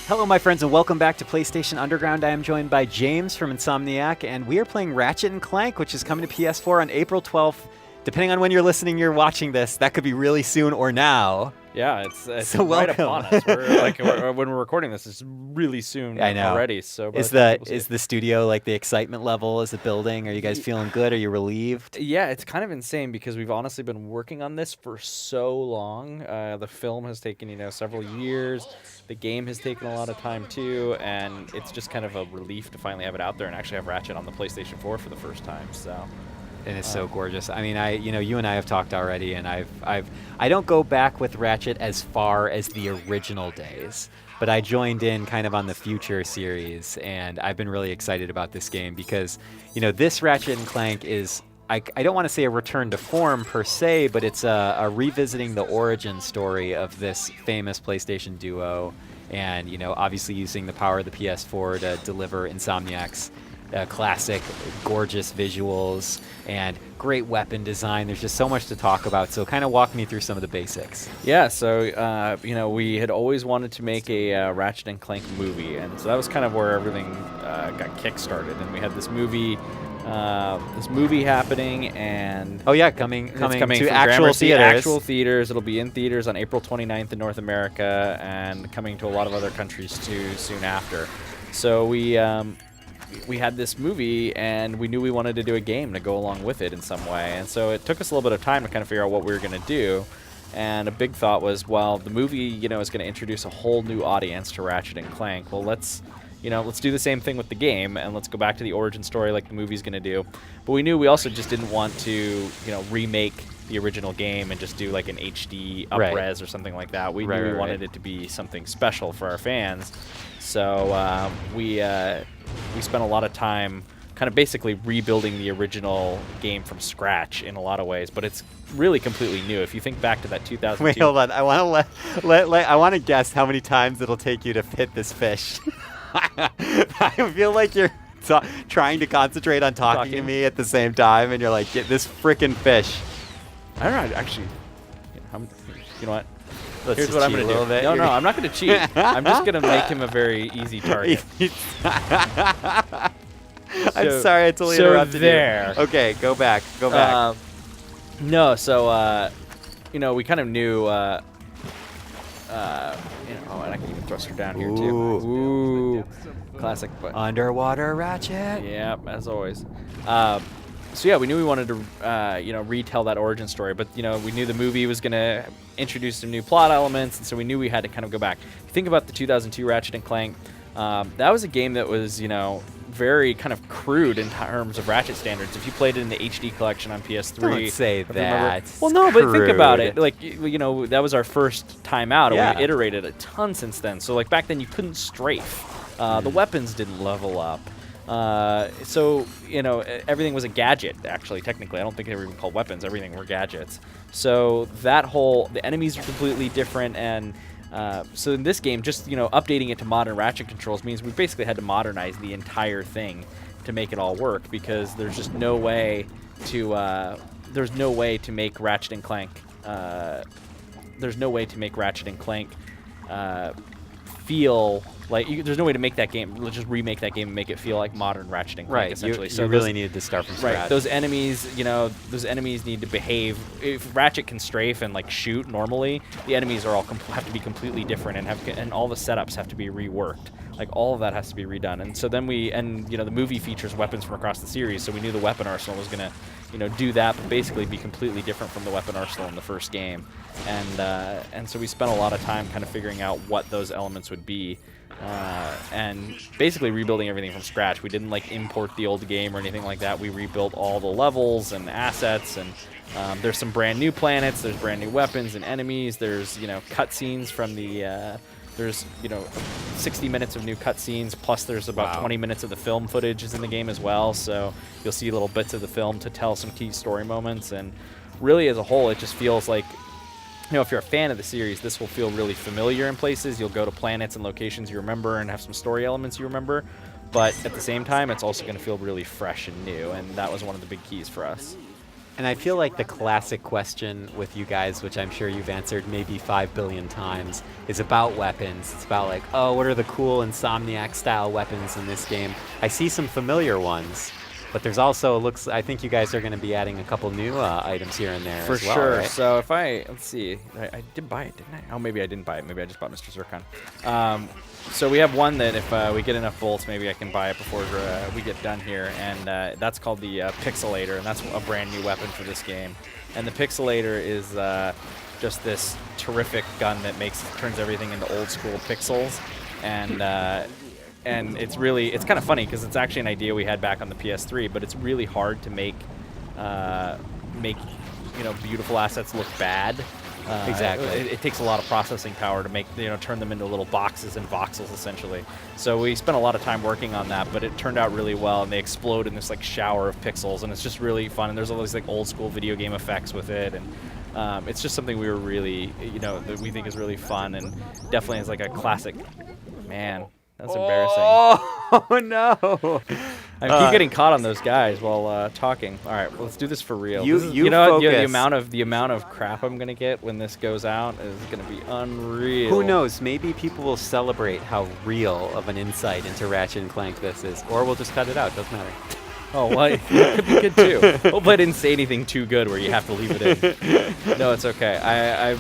Hello, my friends, and welcome back to PlayStation Underground. I am joined by James from Insomniac, and we are playing Ratchet & Clank, which is coming to PS4 on April 12th. Depending on when you're listening, you're watching this. That could be really soon or now. Yeah, it's so right welcome. upon us. When we're recording this, it's really soon I know. already. So is the studio, like, the excitement level? Is it building? Are you guys feeling good? Are you relieved? Yeah, it's kind of insane because we've honestly been working on this for so long. The film has taken several years. The game has taken a lot of time too, and it's just kind of a relief to finally have it out there and actually have Ratchet on the PlayStation 4 for the first time. So. And it's so gorgeous. I mean, you and I have talked already, and I don't go back with Ratchet as far as the original days, but I joined in kind of on the Future series, and I've been really excited about this game because, this Ratchet and Clank is, I don't want to say a return to form per se, but it's a revisiting the origin story of this famous PlayStation duo, and, obviously using the power of the PS4 to deliver Insomniac's classic, gorgeous visuals and great weapon design. There's just so much to talk about. So kind of walk me through some of the basics. Yeah, so, we had always wanted to make a Ratchet and Clank movie. And so that was kind of where everything got kick-started. And we had this movie happening, and coming to actual theaters. Actual theaters. It'll be in theaters on April 29th in North America and coming to a lot of other countries too soon after. So we had this movie, and we knew we wanted to do a game to go along with it in some way. And so it took us a little bit of time to kind of figure out what we were going to do. And a big thought was, well, the movie, is going to introduce a whole new audience to Ratchet and Clank. Well, let's do the same thing with the game, and let's go back to the origin story like the movie's going to do. But we knew we also just didn't want to, remake the original game and just do like an HD up-res or something like that. We knew we wanted it to be something special for our fans. So we spent a lot of time kind of basically rebuilding the original game from scratch in a lot of ways, but it's really completely new. If you think back to that 2002. Wait, hold on. I want to I want to guess how many times it'll take you to fit this fish. I feel like you're trying to concentrate on talking to me at the same time, and you're like, get this frickin' fish. I don't know, actually. You know what? Here's what I'm going to do. No, I'm not going to cheat. I'm just going to make him a very easy target. I'm sorry, I totally interrupted there. you. Okay, go back. No, so, we kind of knew, and I can even thrust her down here, too. Ooh. Classic. But Underwater Ratchet. Yeah, as always. So yeah, we knew we wanted to, retell that origin story, but we knew the movie was going to introduce some new plot elements, and so we knew we had to kind of go back. Think about the 2002 Ratchet and Clank. That was a game that was, very kind of crude in terms of Ratchet standards. If you played it in the HD collection on PS3, don't say that. Well, no, but think about it. Like, that was our first time out, and Yeah. we've iterated a ton since then. So like back then, you couldn't strafe. The weapons didn't level up. So, everything was a gadget, actually, technically. I don't think they were even called weapons. Everything were gadgets. So the enemies are completely different, and so in this game, just, updating it to modern Ratchet controls means we basically had to modernize the entire thing to make it all work, because there's just no way to, make Ratchet and Clank, feel like there's no way to make that game. Let's just remake that game and make it feel like modern Ratchet and Clank. Essentially, you really needed to start from scratch. Right, those enemies, those enemies need to behave. If Ratchet can strafe and like shoot normally, the enemies are all have to be completely different, and all the setups have to be reworked. Like all of that has to be redone. And so then the movie features weapons from across the series, so we knew the weapon arsenal was gonna, do that, but basically be completely different from the weapon arsenal in the first game. And so we spent a lot of time kind of figuring out what those elements would be, and basically rebuilding everything from scratch. We didn't like import the old game or anything like that. We rebuilt all the levels and assets, and there's some brand new planets, there's brand new weapons and enemies, there's cutscenes from the there's 60 minutes of new cutscenes, plus there's about 20 minutes of the film footage is in the game as well, so you'll see little bits of the film to tell some key story moments. And really, as a whole, it just feels like, if you're a fan of the series, this will feel really familiar in places. You'll go to planets and locations you remember and have some story elements you remember, but at the same time, it's also going to feel really fresh and new, and that was one of the big keys for us. And I feel like the classic question with you guys, which I'm sure you've answered maybe 5 billion times, is about weapons. It's about like, oh, what are the cool Insomniac style weapons in this game? I see some familiar ones, but there's also I think you guys are going to be adding a couple new items here and there For as well, sure. right? So if let's see, I did buy it, didn't I? Oh, maybe I didn't buy it. Maybe I just bought Mr. Zircon. So we have one that if we get enough bolts, maybe I can buy it before we get done here, and that's called the Pixelator, and that's a brand new weapon for this game. And the Pixelator is just this terrific gun that turns everything into old school pixels, and it's kind of funny because it's actually an idea we had back on the PS3, but it's really hard to make beautiful assets look bad. Exactly. It takes a lot of processing power to make turn them into little boxes and voxels essentially. So we spent a lot of time working on that, but it turned out really well, and they explode in this like shower of pixels, and it's just really fun. And there's all these like old school video game effects with it, and it's just something we were really that we think is really fun, and definitely is like a classic. Man, that's embarrassing. Oh no! I keep getting caught on those guys while talking. All right, well, let's do this for real. You the amount of crap I'm gonna get when this goes out is gonna be unreal. Who knows? Maybe people will celebrate how real of an insight into Ratchet and Clank this is, or we'll just cut it out. Doesn't matter. Oh, well, it could be good too. Hopefully, I didn't say anything too good where you have to leave it in. No, it's okay.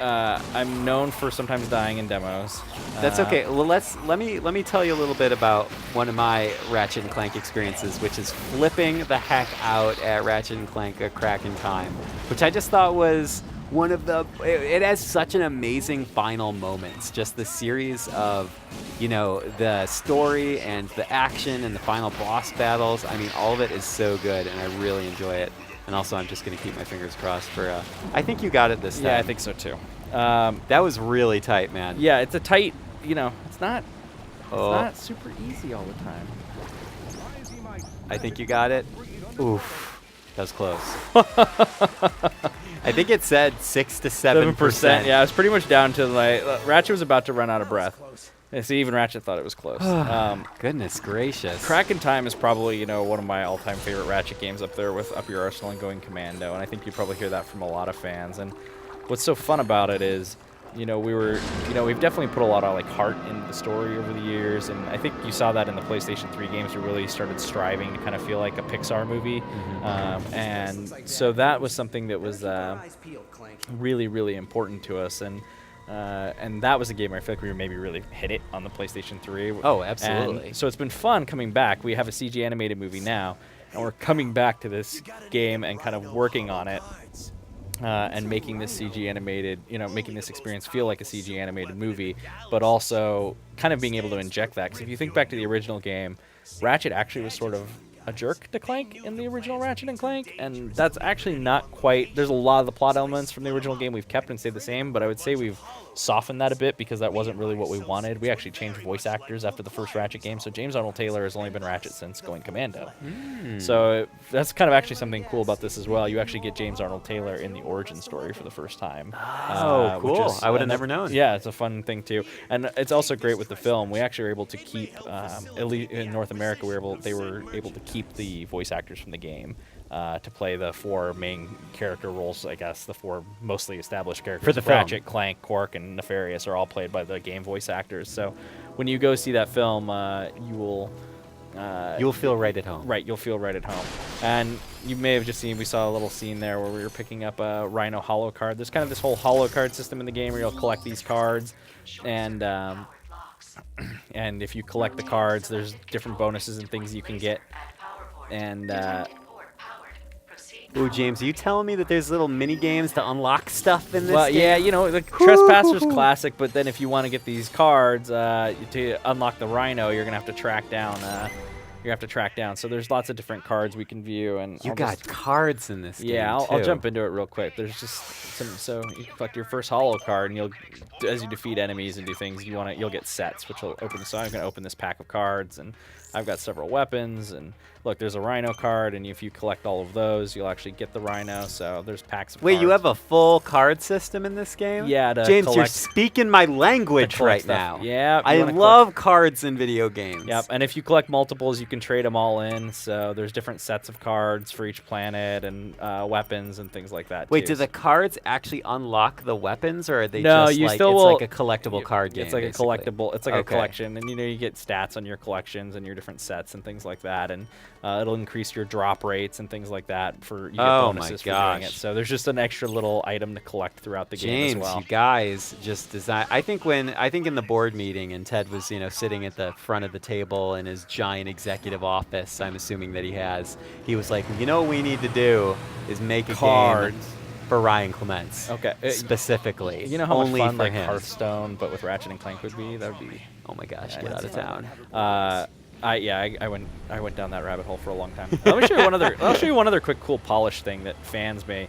I'm known for sometimes dying in demos. That's okay. Well, let me tell you a little bit about one of my Ratchet and Clank experiences, which is flipping the heck out at Ratchet and Clank: A Crack in Time, which I just thought was one of it has such an amazing final moments. Just the series of, the story and the action and the final boss battles. I mean, all of it is so good, and I really enjoy it. And also, I'm just going to keep my fingers crossed for. I think you got it this time. Yeah, I think so too. That was really tight, man. Yeah, it's a tight. It's not super easy all the time. I think you got it. Oof, that was close. I think it said 6 to 7%. Yeah, it's pretty much down to like Ratchet was about to run out of breath. Yeah, see, even Ratchet thought it was close. Goodness gracious. Crack in Time is probably, one of my all-time favorite Ratchet games up there with Up Your Arsenal and Going Commando, and I think you probably hear that from a lot of fans. And what's so fun about it is, we've definitely put a lot of like heart into the story over the years, and I think you saw that in the PlayStation 3 games. We really started striving to kind of feel like a Pixar movie, and so that was something that was really, really important to us, and that was a game where I feel like we maybe really hit it on the PlayStation 3. Oh, absolutely. And so it's been fun coming back. We have a CG animated movie now, and we're coming back to this game and kind of working on it. And making this CG animated, making this experience feel like a CG animated movie, but also kind of being able to inject that. Because if you think back to the original game, Ratchet actually was sort of a jerk to Clank in the original Ratchet and Clank, and that's actually not quite. There's a lot of the plot elements from the original game we've kept and stayed the same, but I would say we've softened that a bit because that wasn't really what we wanted. We actually changed voice actors after the first Ratchet game, so James Arnold Taylor has only been Ratchet since Going Commando. So that's kind of actually something cool about this as well. You actually get James Arnold Taylor in the origin story for the first time. Oh, cool. I would have never known. Yeah, it's a fun thing too. And it's also great with the film. We actually were able to keep, at least in North America, they were able to keep the voice actors from the game to play the 4 main character roles, I guess, the 4 mostly established characters. For the film. Ratchet, Clank, Quark, and Nefarious are all played by the game voice actors. So when you go see that film, you'll feel right at home. Right, you'll feel right at home. And you may have just seen, we saw a little scene there where we were picking up a Rhino holo card. There's kind of this whole holo card system in the game where you'll collect these cards, and if you collect the cards, there's different bonuses and things you can get. And Ooh, James, are you telling me that there's little mini games to unlock stuff in this well, game? yeah, the Trespasser's classic, but then if you want to get these cards to unlock the Rhino, you're gonna have to track down. So there's lots of different cards we can view, and You got cards in this game. yeah, I'll too. jump into it real quick. There's just so you collect your first holo card, and as you defeat enemies and do things, you'll get sets, which will open. So I'm gonna open this pack of cards, and I've got several weapons, and look, there's a Rhino card, and if you collect all of those, you'll actually get the Rhino. So there's packs of Wait, cards. you have a full card system in this game? Yeah, to James, you're collect- speaking my language collect right stuff. now. Yeah, I love cards in video games. Yep, and if you collect multiples, you can trade them all in. So there's different sets of cards for each planet and weapons and things like that. Wait, too. do the cards actually unlock the weapons, or are they No, just you like still it's will- like a collectible card game? It's like basically? a collectible. It's like a Okay. collection, and you get stats on your collections and your different sets and things like that, and it'll increase your drop rates and things like that for you get Oh my bonuses for doing it. gosh. So there's just an extra little item to collect throughout the James, game as well. you guys just design. I think in the board meeting and Ted was sitting at the front of the table in his giant executive office. I'm assuming that he has. He was like, what we need to do is make a Cards. game for Ryan Clements. Okay. Specifically. You know how only much fun for like him. Hearthstone, but with Ratchet and Clank would be? That would be. Oh my gosh, Yeah, get out that's of town. I went down that rabbit hole for a long time. Let me show you one other. I'll show you one other quick cool polish thing that fans may,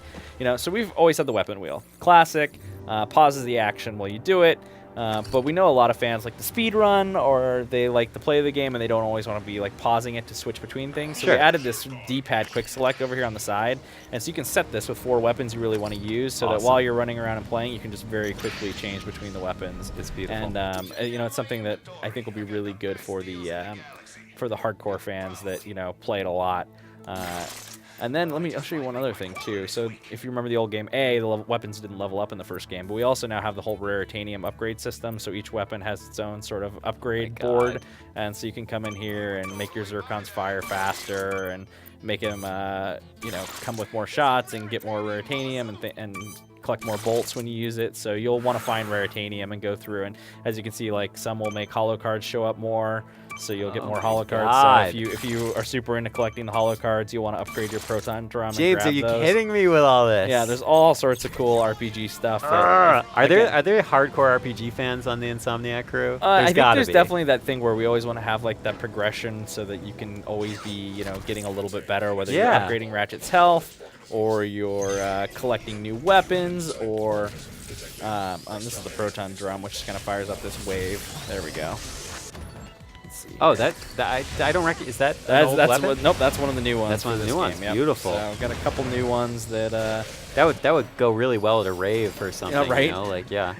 So we've always had the weapon wheel, classic, pauses the action while you do it. But we know a lot of fans like the speed run, or they like to play the game and they don't always want to be like pausing it to switch between things. So Sure. we added this D-pad quick select over here on the side, and so you can set this with 4 weapons you really want to use, so that Awesome. while you're running around and playing, you can just very quickly change between the weapons. It's beautiful. And it's something that I think will be really good for the hardcore fans that play it a lot. And then I'll show you one other thing too. So if you remember the old game, the weapons didn't level up in the first game, but we also now have the whole Raritanium upgrade system. So each weapon has its own sort of upgrade board, and so you can come in here and make your Zircons fire faster and make them, come with more shots and get more Raritanium and collect more bolts when you use it. So you'll want to find Raritanium and go through, and as you can see, like some will make holo cards show up more. So you'll get more holo cards. God. So if you are super into collecting the holo cards, you'll want to upgrade your proton drum. James, and grab are you those. kidding me with all this? Yeah, there's all sorts of cool RPG stuff. Are there hardcore RPG fans on the Insomniac crew? I think gotta there's be. definitely that thing where we always want to have like that progression, so that you can always be getting a little bit better, whether you're upgrading Ratchet's health or you're collecting new weapons, or this is the proton drum, which just kind of fires up this wave. There we go. Oh, I don't recognize. Is that an old weapon? Nope, that's one of the new ones. That's one of the for new this ones. game, yep. Beautiful. So I've got a couple new ones that. That would go really well at a rave or something. right?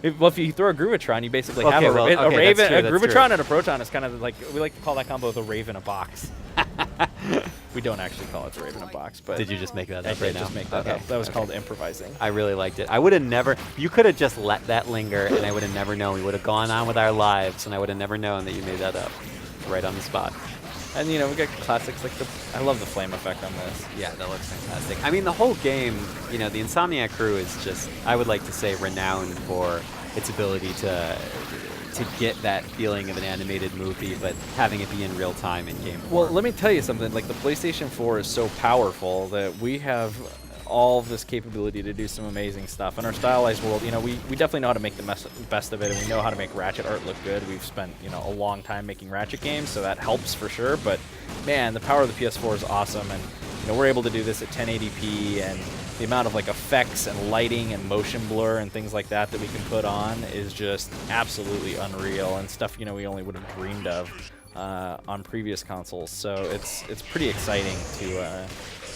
If you throw a Groovatron, you basically have a Raven, that's true, a Groovatron and a Proton is kind of like, we like to call that combo the Rave in a box. We don't actually call it the Rave in a box, but Did you just make that I up did right now? just make that up. That was called improvising. I really liked it. I would have never. You could have just let that linger, and I would have never known. We would have gone on with our lives, and I would have never known that you made that up, right on the spot. And we got classics like I love the flame effect on this. Yeah, that looks fantastic. I mean, the whole game, the Insomniac crew is just, I would like to say, renowned for its ability to get that feeling of an animated movie, but having it be in real time in game form. Well, let me tell you something. Like, the PlayStation 4 is so powerful that we have all of this capability to do some amazing stuff. In our stylized world, we definitely know how to make the best of it, and we know how to make Ratchet art look good. We've spent, a long time making Ratchet games, so that helps for sure. But, man, the power of the PS4 is awesome, and, we're able to do this at 1080p, and the amount of, effects and lighting and motion blur and things like that we can put on is just absolutely unreal, and stuff, we only would have dreamed of on previous consoles. So it's pretty exciting to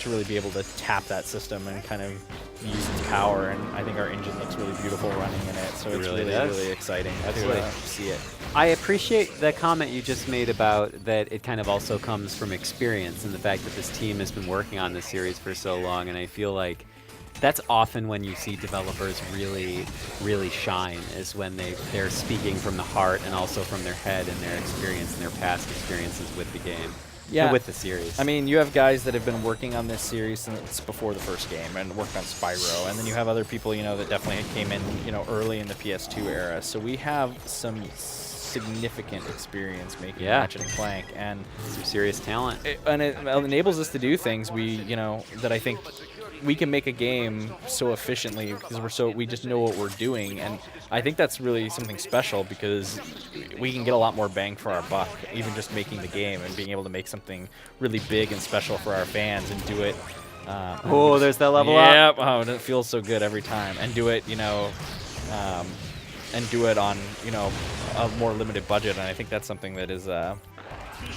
really be able to tap that system and kind of use its power, and I think our engine looks really beautiful running in it, so it's really exciting to see it. I appreciate the comment you just made about that it kind of also comes from experience, and the fact that this team has been working on this series for so long, and I feel like that's often when you see developers really, really shine, is when they're speaking from the heart and also from their head and their experience and their past experiences with the game. Yeah, with the series. I mean, you have guys that have been working on this series since before the first game and worked on Spyro, and then you have other people, that definitely came in, early in the PS2 era. So we have some significant experience making Ratchet and Clank, and some serious talent. It enables us to do things that I think we can make a game so efficiently because we just know what we're doing, and I think that's really something special because we can get a lot more bang for our buck, even just making the game and being able to make something really big and special for our fans and do it. There's that level up. Yep. Oh, and it feels so good every time, and do it, and do it on a more limited budget, and I think that's something that is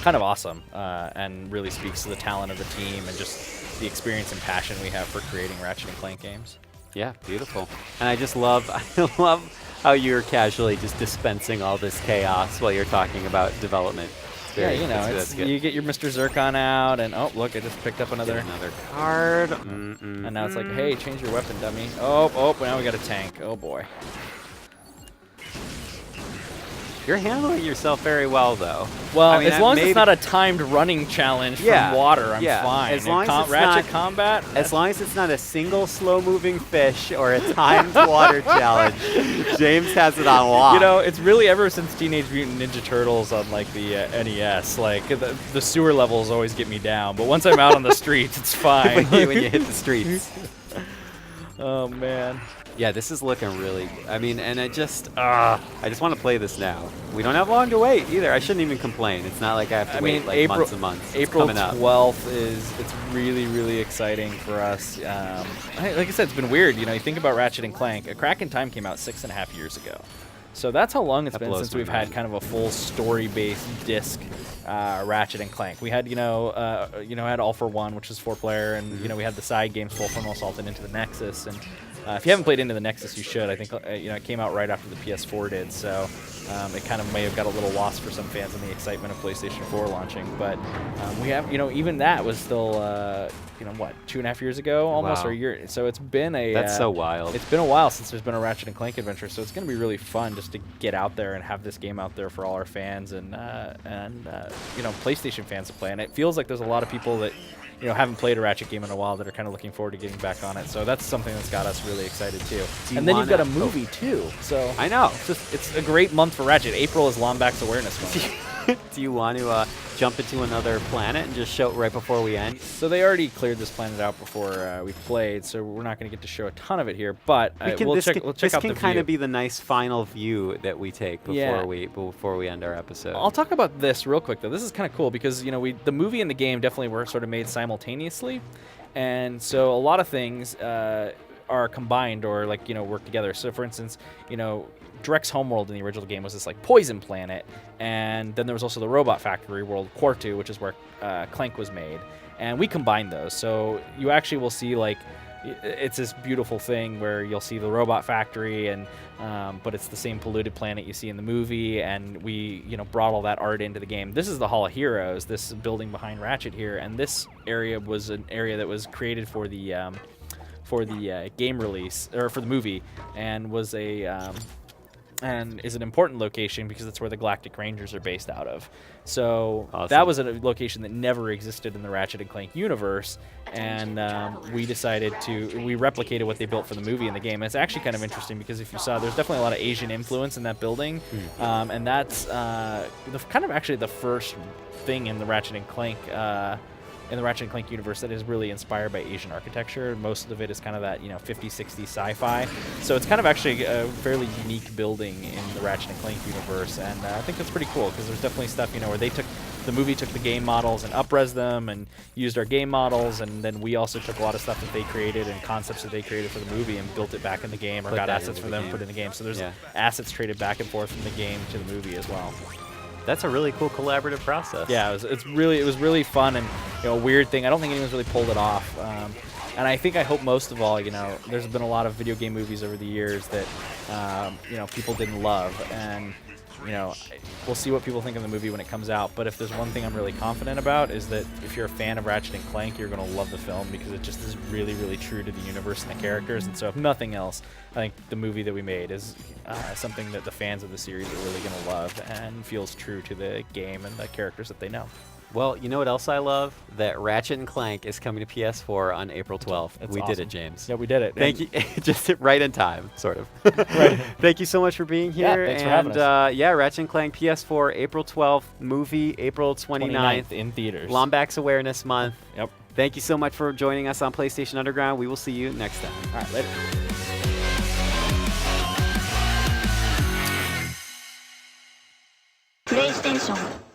kind of awesome, and really speaks to the talent of the team and just the experience and passion we have for creating Ratchet and Clank games. Yeah, beautiful. And I just love, I love how you're casually just dispensing all this chaos while you're talking about development. Yeah, you know, you get your Mr. Zircon out, and oh, look, I just picked up another card. And now it's like, hey, change your weapon, dummy. Oh, now we got a tank. Oh, boy. You're handling yourself very well, though. Well, I mean, as long as it's not a timed running challenge from water, I'm fine. As long as it's Ratchet not, combat? As long as it's not a single slow-moving fish or a timed water challenge, James has it on lock. You know, it's really ever since Teenage Mutant Ninja Turtles on, like, the NES, like, the sewer levels always get me down. But once I'm out on the streets, it's fine. when you hit the streets. Oh, man. Yeah, this is looking really. I mean, and I just want to play this now. We don't have long to wait either. I shouldn't even complain. It's not like I have to wait like months and months. It's April coming up. 12th it's really, really exciting for us. Like I said, it's been weird. You know, you think about Ratchet and Clank. A Crack in Time came out 6.5 years ago. So that's how long it's been since we've had kind of a full story-based disc Ratchet and Clank. We had, had All for One, which is 4-player, and we had the side games, Full Frontal Assault and Into the Nexus. And if you haven't played Into the Nexus, you should. I think it came out right after the PS4 did, so it kind of may have got a little lost for some fans in the excitement of PlayStation 4 launching. But we have, even that was still, 2.5 years ago, almost, or a year. So it's been That's so wild. It's been a while since there's been a Ratchet and Clank adventure, so it's going to be really fun just to get out there and have this game out there for all our fans and PlayStation fans to play. And it feels like there's a lot of people that haven't played a Ratchet game in a while that are kind of looking forward to getting back on it. So that's something that's got us really excited too. And then you've got a movie too. So I know. It's a great month for Ratchet. April is Lombax Awareness Month. Do you want to jump into another planet and just show it right before we end? So they already cleared this planet out before we played, so we're not going to get to show a ton of it here. But we'll check out the view. This can kind of be the nice final view that we take before we end our episode. I'll talk about this real quick though. This is kind of cool because the movie and the game definitely were sort of made simultaneously, and so a lot of things are combined or work together. So for instance, Drek's homeworld in the original game was this poison planet, and then there was also the robot factory world, Quartu, which is where Clank was made, and we combined those. So you actually will see it's this beautiful thing where you'll see the robot factory, and but it's the same polluted planet you see in the movie, and we brought all that art into the game. This is the Hall of Heroes, this building behind Ratchet here, and this area was an area that was created for the game release or for the movie, and was and is an important location because it's where the Galactic Rangers are based out of. So awesome. That was a location that never existed in the Ratchet and Clank universe, and we replicated what they built for the movie and the game. And it's actually kind of interesting because if you saw, there's definitely a lot of Asian influence in that building, and that's actually the first thing in the Ratchet and Clank universe that is really inspired by Asian architecture. Most of it is kind of that 50s, 60s sci-fi. So it's kind of actually a fairly unique building in the Ratchet and Clank universe, and I think that's pretty cool because there's definitely stuff where the movie took the game models and up-res them and used our game models, and then we also took a lot of stuff that they created and concepts that they created for the movie and built it back in the game, or got assets for them to put in the game. So there's assets traded back and forth from the game to the movie as well. That's a really cool collaborative process. Yeah, it was really fun, and a weird thing. I don't think anyone's really pulled it off. And I hope most of all, there's been a lot of video game movies over the years that people didn't love, and we'll see what people think of the movie when it comes out. But if there's one thing I'm really confident about, is that if you're a fan of Ratchet and Clank, you're going to love the film because it just is really, really true to the universe and the characters. And so if nothing else, I think the movie that we made is something that the fans of the series are really going to love and feels true to the game and the characters that they know. Well, you know what else I love? That Ratchet and Clank is coming to PS4 on April 12th. We did it, James. Yeah, we did it. Thank you. Just right in time, sort of. Right. Thank you so much for being here. Yeah, thanks for having us. Ratchet and Clank PS4, April 12th. Movie, April 29th. In theaters. Lombax Awareness Month. Yep. Thank you so much for joining us on PlayStation Underground. We will see you next time. All right, later. PlayStation